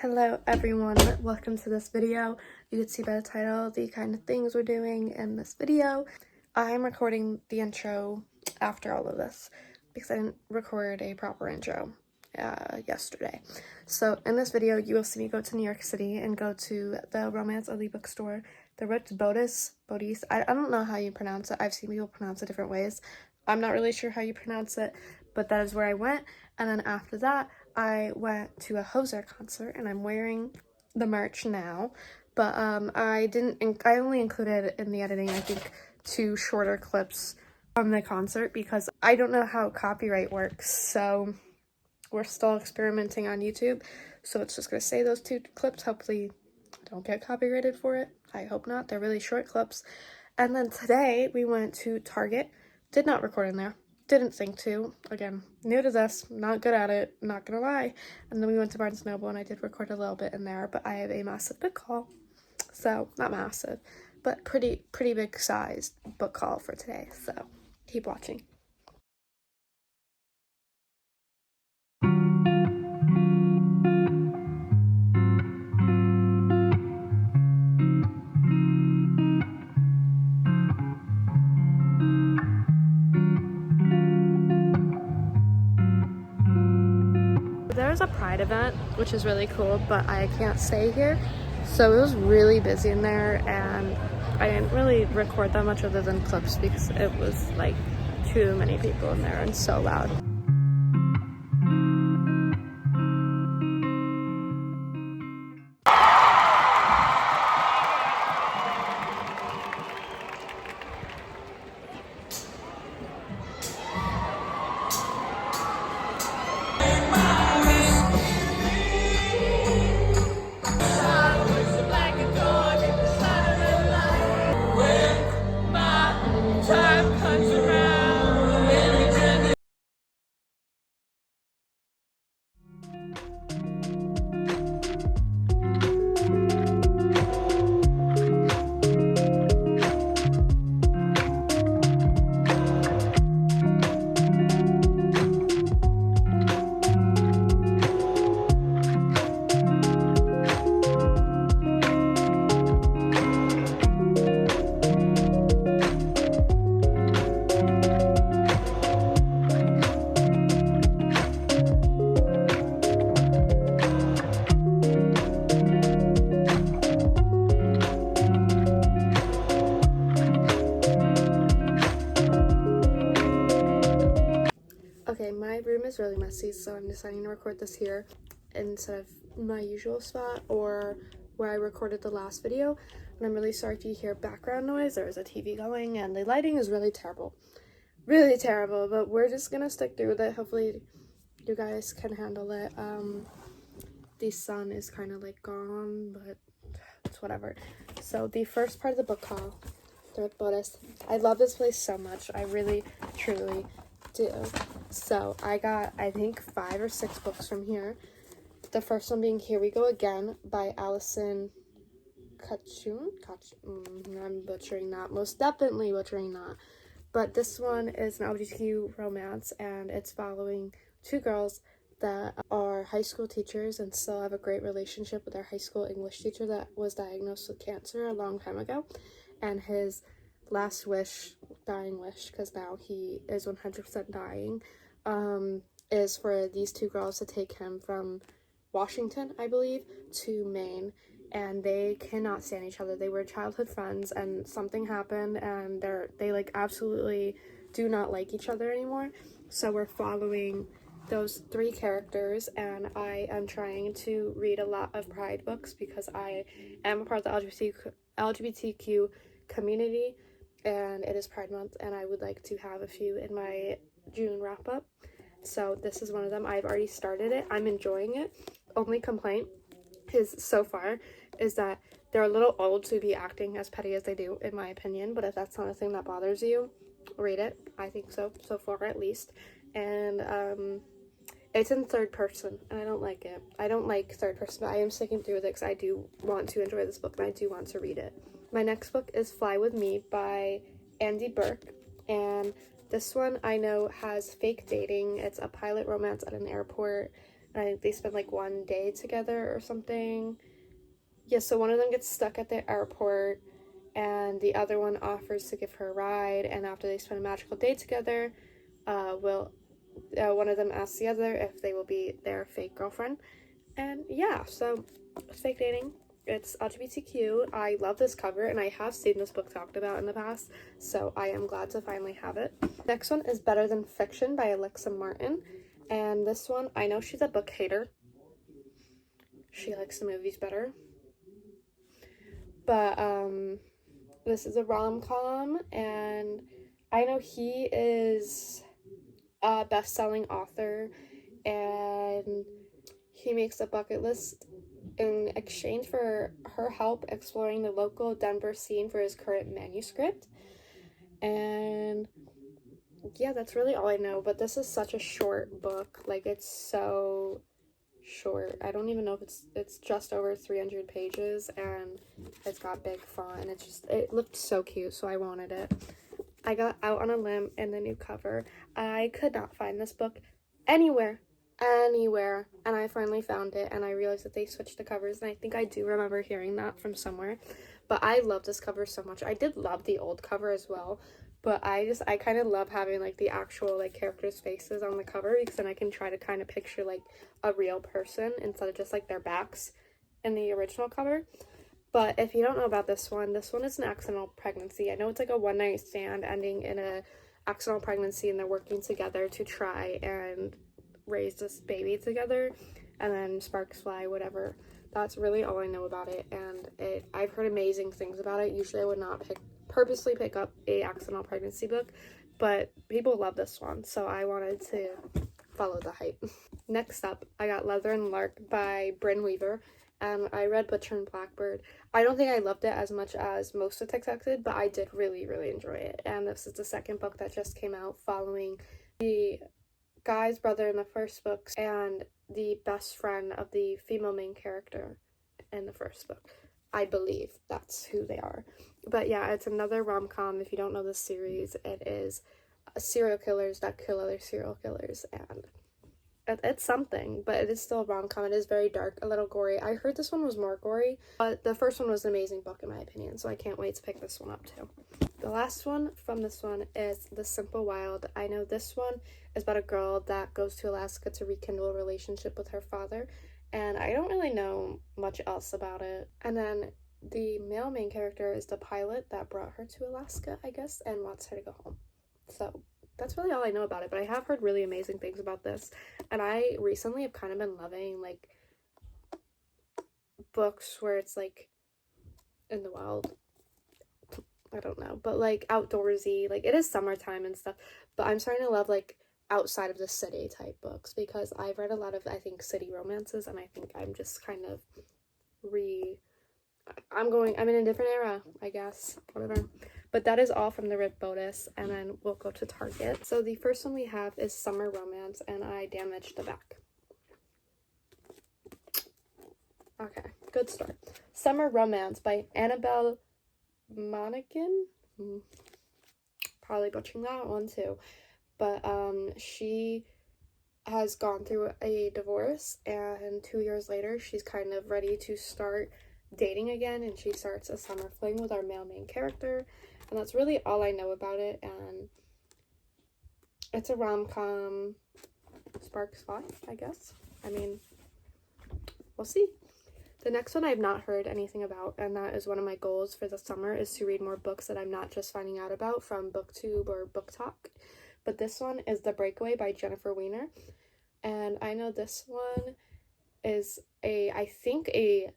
Hello everyone, welcome to this video. You can see by the title the kind of things we're doing in this video. I'm recording the intro after all of this because I didn't record a proper intro yesterday. So in this video you will see me go to New York City and go to the Romance Elite bookstore. The Ripped Bodice. I don't know how you pronounce it. I've seen people pronounce it different ways. I'm not really sure how you pronounce it, but that is where I went. And then after that I went to a Hozier concert, and I'm wearing the merch now, but I only included in the editing, I think, 2 shorter clips from the concert because I don't know how copyright works, so we're still experimenting on YouTube, so it's just gonna say those 2 clips. Hopefully I don't get copyrighted for it. I hope not. They're really short clips. And then today we went to Target. Did not record in there. Didn't think to. Again, new to this, not good at it, not gonna lie. And then we went to Barnes & Noble and I did record a little bit in there, but I have a massive book haul. So, not massive, but pretty big sized book haul for today. So, keep watching. There's a Pride event, which is really cool, but I can't stay here. So it was really busy in there, and I didn't really record that much other than clips because it was like too many people in there and so loud. Okay, my room is really messy, so I'm deciding to record this here instead of my usual spot or where I recorded the last video. And I'm really sorry if you hear background noise. There's a TV going and the lighting is really terrible. Really terrible, but we're just gonna stick through with it. Hopefully you guys can handle it. The sun is kind of like gone, but it's whatever. So the first part of the book haul, the Bodice. I love this place so much. I really, truly do. So I got, I think, 5 or 6 books from here. The first one being Here We Go Again by Allison Kachun. I'm butchering that. Most definitely butchering that. But this one is an LGBTQ romance, and it's following 2 girls that are high school teachers and still have a great relationship with their high school English teacher that was diagnosed with cancer a long time ago. And his last wish, dying wish, because now he is 100% dying, is for these 2 girls to take him from Washington, I believe, to Maine. And they cannot stand each other. They were childhood friends, and something happened, and they like absolutely do not like each other anymore. So we're following those 3 characters, and I am trying to read a lot of Pride books because I am a part of the LGBTQ community, and it is Pride Month, and I would like to have a few in my June wrap up. So this is one of them. I've already started it. I'm enjoying it. Only complaint is so far is that they're a little old to be acting as petty as they do, in my opinion. But if that's not a thing that bothers you, read it. I think so far, at least. And it's in 3rd person, and I don't like it. I don't like 3rd person, but I am sticking through with it because I do want to enjoy this book and I do want to read it. My next book is Fly With Me by Andy Burke, and this one I know has fake dating. It's a pilot romance at an airport. and I think they spend like one day together or something. Yeah, so one of them gets stuck at the airport, and the other one offers to give her a ride, and after they spend a magical day together, one of them asks the other if they will be their fake girlfriend. And yeah, so fake dating. It's LGBTQ. I love this cover, and I have seen this book talked about in the past, so I am glad to finally have it. Next one is Better Than Fiction by Alexa Martin, and this one, I know she's a book hater. She likes the movies better. But this is a rom-com, and I know he is a best-selling author, and he makes a bucket list in exchange for her help exploring the local Denver scene for his current manuscript. And yeah, that's really all I know, but this is such a short book. Like, it's so short. I don't even know if it's just over 300 pages, and it's got big font, and it looked so cute, so I wanted it. I got out on a limb in the new cover. I could not find this book anywhere, and I finally found it, and I realized that they switched the covers, and I think I do remember hearing that from somewhere. But I love this cover so much. I did love the old cover as well, but I kind of love having like the actual like characters' faces on the cover, because then I can try to kind of picture like a real person instead of just like their backs in the original cover. But if you don't know about this one is an accidental pregnancy. I know it's like a one-night stand ending in a accidental pregnancy, and they're working together to try and raise this baby together, and then sparks fly, whatever. That's really all I know about it, and I've heard amazing things about it. Usually I would not purposely pick up a accidental pregnancy book, but people love this one, so I wanted to follow the hype. Next up, I got Leather and Lark by Brynne Weaver, and I read Butcher and Blackbird. I don't think I loved it as much as most of Expected, but I did really, really enjoy it, and this is the second book that just came out following the guy's brother in the first book and the best friend of the female main character in the first book. I believe that's who they are. But yeah, it's another rom-com. If you don't know this series, it is serial killers that kill other serial killers, and it's something, but it is still a rom-com. It is very dark, a little gory. I heard this one was more gory, but the first one was an amazing book in my opinion, so I can't wait to pick this one up too. The last one from this one is The Simple Wild. I know this one is about a girl that goes to Alaska to rekindle a relationship with her father, and I don't really know much else about it. And then the male main character is the pilot that brought her to Alaska, I guess, and wants her to go home. So that's really all I know about it, but I have heard really amazing things about this, and I recently have kind of been loving like books where it's like in the wild. I don't know, but like outdoorsy, like it is summertime and stuff, but I'm starting to love like outside of the city type books, because I've read a lot of, I think, city romances, and I think I'm just kind of I'm in a different era, I guess, whatever. But that is all from the Rip Bonus, and then we'll go to Target. So the first one we have is Summer Romance, and I damaged the back. Okay, good start. Summer Romance by Annabelle Monaghan. Probably butchering that one too. But she has gone through a divorce, and 2 years later she's kind of ready to start dating again, and she starts a summer fling with our male main character, and that's really all I know about it. And it's a rom-com. Sparks fly, I guess. I mean, we'll see. The next one I've not heard anything about, and that is one of my goals for the summer, is to read more books that I'm not just finding out about from BookTube or BookTok. But this one is The Breakaway by Jennifer Weiner, and I know this one is I think a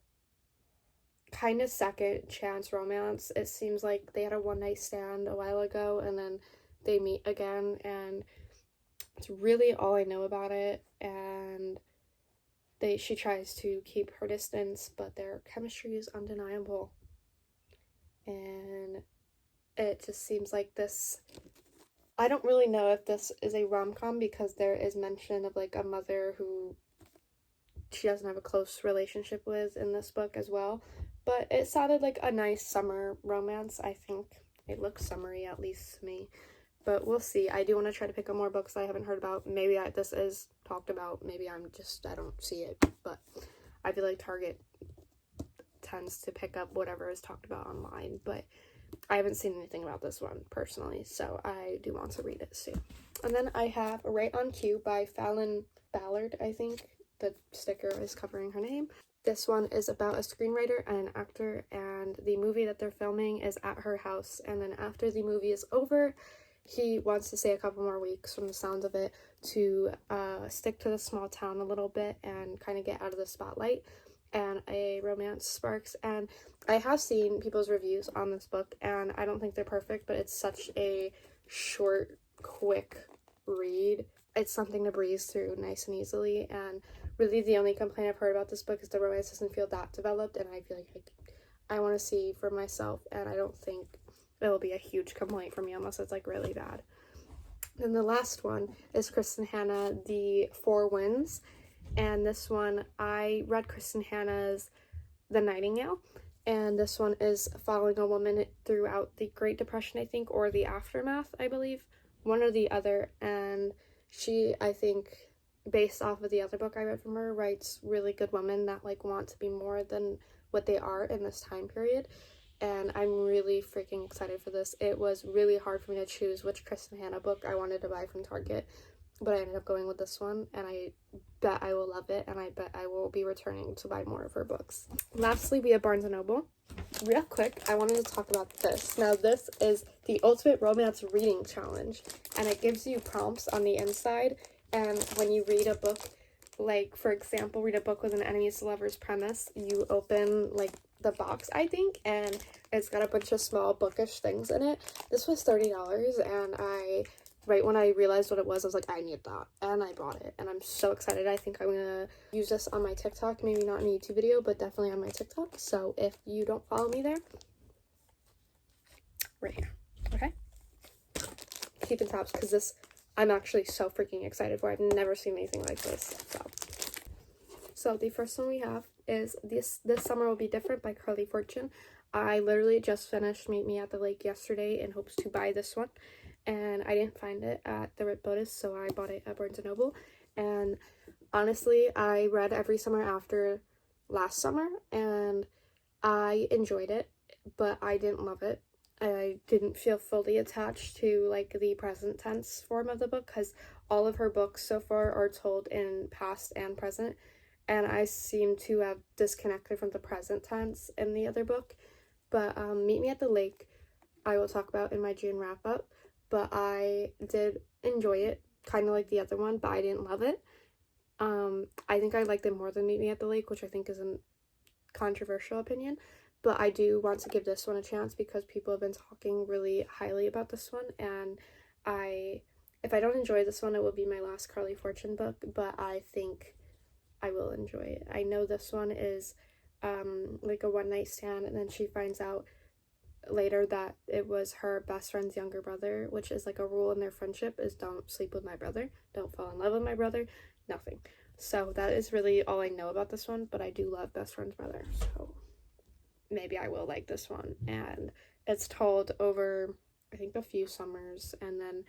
kind of second chance romance. It seems like they had a one-night stand a while ago, and then they meet again, and it's really all I know about it. And she tries to keep her distance, but their chemistry is undeniable, and it just seems like this. I don't really know if this is a rom-com, because there is mention of like a mother who she doesn't have a close relationship with in this book as well, but it sounded like a nice summer romance. I think it looks summery, at least to me, but we'll see. I do want to try to pick up more books I haven't heard about. Maybe this is talked about. Maybe I don't see it, but I feel like Target tends to pick up whatever is talked about online, but I haven't seen anything about this one personally, so I do want to read it soon. And then I have Right on Cue by Fallon Ballard, I think. The sticker is covering her name. This one is about a screenwriter and an actor, and the movie that they're filming is at her house, and then after the movie is over, he wants to stay a couple more weeks from the sounds of it to stick to the small town a little bit and kind of get out of the spotlight, and a romance sparks. And I have seen people's reviews on this book, and I don't think they're perfect, but it's such a short, quick read. It's something to breeze through nice and easily, and really the only complaint I've heard about this book is the romance doesn't feel that developed, and I feel like I want to see for myself, and I don't think it will be a huge complaint for me unless it's like really bad. Then the last one is Kristen Hanna, The Four Winds, and this one, I read Kristen Hanna's The Nightingale, and this one is following a woman throughout the Great Depression, I think, or the aftermath, I believe, one or the other, and she, I think, based off of the other book I read from her, writes really good women that like want to be more than what they are in this time period, and I'm really freaking excited for this. It was really hard for me to choose which Kristen Hanna book I wanted to buy from Target, but I ended up going with this one, and I bet I will love it, and I bet I will be returning to buy more of her books. Lastly, we have Barnes & Noble. Real quick, I wanted to talk about this. Now, this is the Ultimate Romance Reading Challenge, and it gives you prompts on the inside, and when you read a book, like, for example, read a book with an enemies to lovers premise, you open, like, the box, I think, and it's got a bunch of small bookish things in it. This was $30, and right when I realized what it was, I was like, I need that, and I bought it, and I'm so excited. I think I'm gonna use this on my TikTok, maybe not in a YouTube video, but definitely on my TikTok, so if you don't follow me there, right here, okay? Keep in tabs, because this, I'm actually so freaking excited for. I've never seen anything like this, so the first one we have is This Summer Will Be Different by Carly Fortune. I literally just finished Meet Me at the Lake yesterday in hopes to buy this one, and I didn't find it at the Rit Botus, so I bought it at Barnes & Noble, and honestly, I read Every Summer After last summer, and I enjoyed it, but I didn't love it. I didn't feel fully attached to, like, the present tense form of the book, because all of her books so far are told in past and present, and I seem to have disconnected from the present tense in the other book. But Meet Me at the Lake, I will talk about in my June wrap-up, but I did enjoy it, kind of like the other one, but I didn't love it. I think I liked it more than Meet Me at the Lake, which I think is a controversial opinion, but I do want to give this one a chance because people have been talking really highly about this one, and if I don't enjoy this one, it will be my last Carly Fortune book, but I think I will enjoy it. I know this one is like a one-night stand, and then she finds out later that it was her best friend's younger brother, which is like a rule in their friendship is don't sleep with my brother, don't fall in love with my brother, nothing. So that is really all I know about this one, but I do love Best Friend's Brother, so maybe I will like this one. And it's told over, I think, a few summers, and then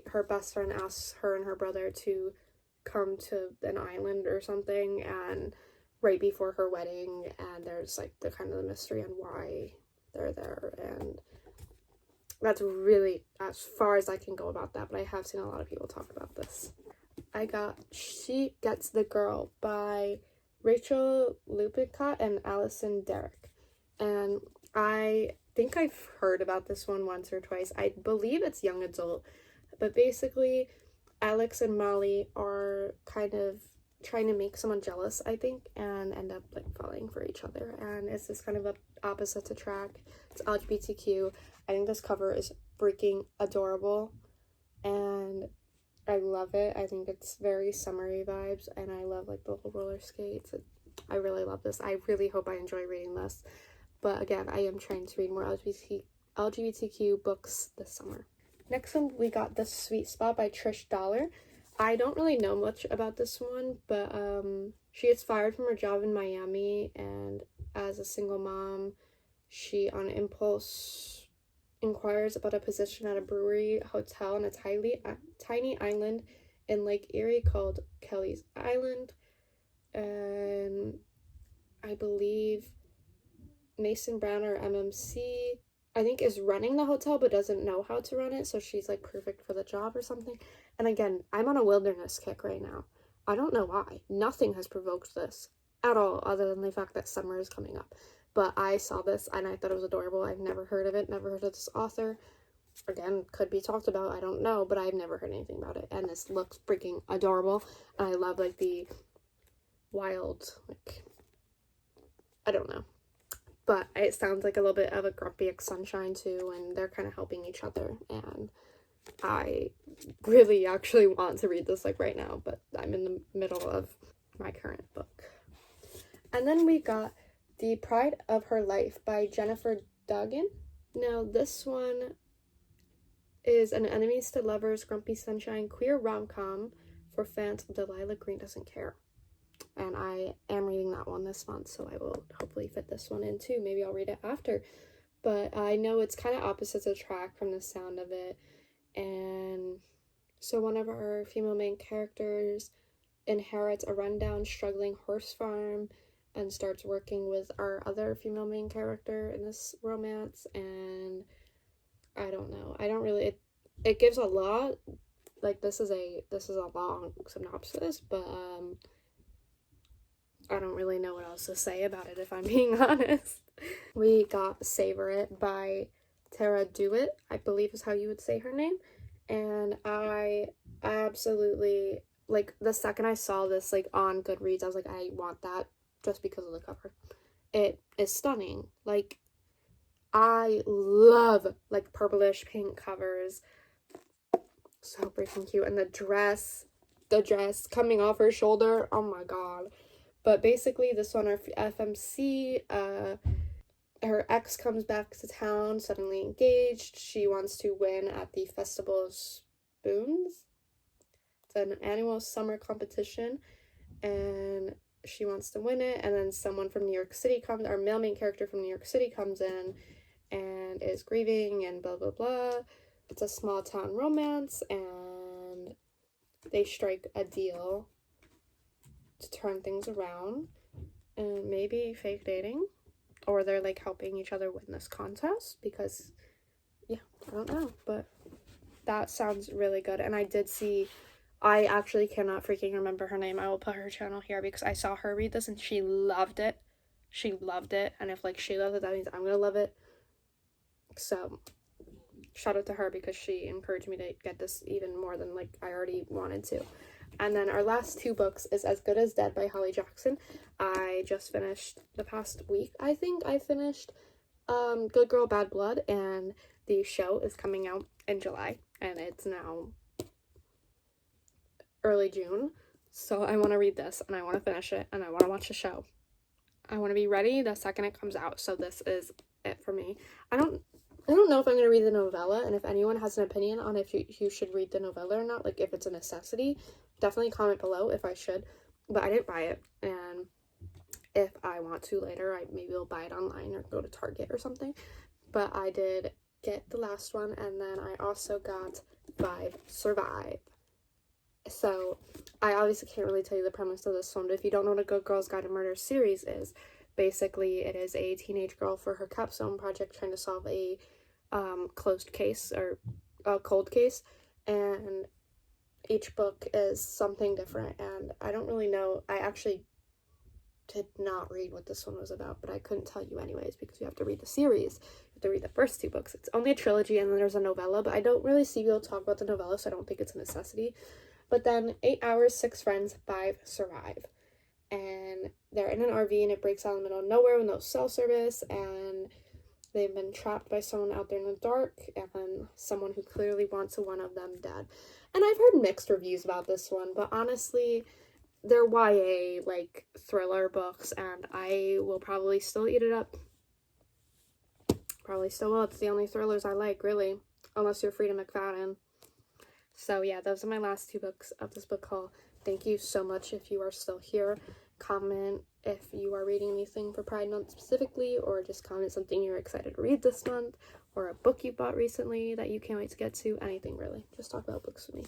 her best friend asks her and her brother to come to an island or something, and right before her wedding, and there's like the kind of the mystery on why they're there, and that's really as far as I can go about that, but I have seen a lot of people talk about this. I got She Gets the Girl by Rachel Lupicott and Allison Derrick, and I think I've heard about this one once or twice. I believe it's young adult, but basically Alex and Molly are kind of trying to make someone jealous, I think, and end up like falling for each other, and it's this kind of opposites attract. It's LGBTQ. I think this cover is freaking adorable, and I love it. I think it's very summery vibes, and I love like the little roller skates. I really love this. I really hope I enjoy reading this, but again, I am trying to read more LGBTQ books this summer. Next one, we got The Sweet Spot by Trish Dollar. I don't really know much about this one, but she gets fired from her job in Miami, and as a single mom, she on impulse inquires about a position at a brewery hotel on a tiny island in Lake Erie called Kelly's Island, and I believe Mason Brown, or MMC, I think is running the hotel but doesn't know how to run it, so she's like perfect for the job or something. And again, I'm on a wilderness kick right now. I don't know why. Nothing has provoked this at all other than the fact that summer is coming up. But I saw this and I thought it was adorable. I've never heard of it, never heard of this author. Again, could be talked about, I don't know, but I've never heard anything about it. And this looks freaking adorable. And I love like the wild, like, I don't know. But it sounds like a little bit of a Grumpy X Sunshine too, and they're kind of helping each other. And I really actually want to read this like right now, but I'm in the middle of my current book. And then we got The Pride of Her Life by Jennifer Duggan. Now this one is an enemies to lovers, Grumpy Sunshine queer rom-com for fans of Delilah Green Doesn't Care. And I am reading that one this month, so I will hopefully fit this one in too. Maybe I'll read it after. But I know it's kind of opposites attract from the sound of it. And so one of our female main characters inherits a rundown, struggling horse farm and starts working with our other female main character in this romance. And I don't know. I don't really... It gives a lot. Like, this is a long synopsis, but I don't really know what else to say about it, if I'm being honest. We got Savor It by Tara Dewitt, I believe is how you would say her name. And I absolutely, like, the second I saw this, like, on Goodreads, I was like, I want that just because of the cover. It is stunning. Like, I love, like, purplish pink covers. So freaking cute. And the dress coming off her shoulder, oh my god. But basically, this one, our FMC, her ex comes back to town, suddenly engaged. She wants to win at the Festival of Spoons. It's an annual summer competition, and she wants to win it. And then someone from New York City comes, our male main character from New York City comes in and is grieving and blah, blah, blah. It's a small town romance, and they strike a deal to turn things around, and maybe fake dating, or they're like helping each other win this contest, because yeah, I don't know, but that sounds really good. And I actually cannot freaking remember her name. I will put her channel here because I saw her read this and she loved it. And if like she loves it, that means I'm gonna love it. So shout out to her because she encouraged me to get this even more than like I already wanted to. And then our last two books is As Good as Dead by Holly Jackson. I just finished the past week. I think I finished Good Girl Bad Blood, and the show is coming out in July, and it's now early June. So I want to read this, and I want to finish it, and I want to watch the show. I want to be ready the second it comes out. So this is it for me. I don't know if I'm going to read the novella, and if anyone has an opinion on if you should read the novella or not, like if it's a necessity, definitely comment below if I should. But I didn't buy it, and if I want to later, I maybe will buy it online or go to Target or something. But I did get the last one, and then I also got 5 Survive. So I obviously can't really tell you the premise of this one, but if you don't know what a Good Girl's Guide to Murder series is, basically it is a teenage girl for her capstone project trying to solve a closed case or a cold case, and each book is something different. And I don't really know, I actually did not read what this one was about, but I couldn't tell you anyways because you have to read the series. You have to read the first 2 books. It's only a trilogy, and then there's a novella, but I don't really see people talk about the novella, so I don't think it's a necessity. But then 8 Hours, 6 Friends, 5 Survive. And they're in an RV, and it breaks out in the middle of nowhere with no cell service, and they've been trapped by someone out there in the dark, and someone who clearly wants one of them dead. And I've heard mixed reviews about this one, but honestly, they're YA, like, thriller books, and I will probably still eat it up. Probably still will. It's the only thrillers I like, really, unless you're Frida McFadden. So yeah, those are my last 2 books of this book haul. Thank you so much if you are still here. Comment if you are reading anything for Pride Month specifically, or just comment something you're excited to read this month, or a book you bought recently that you can't wait to get to. Anything really. Just talk about books with me.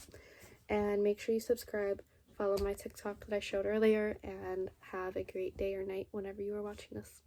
And make sure you subscribe, follow my TikTok that I showed earlier, and have a great day or night whenever you are watching this.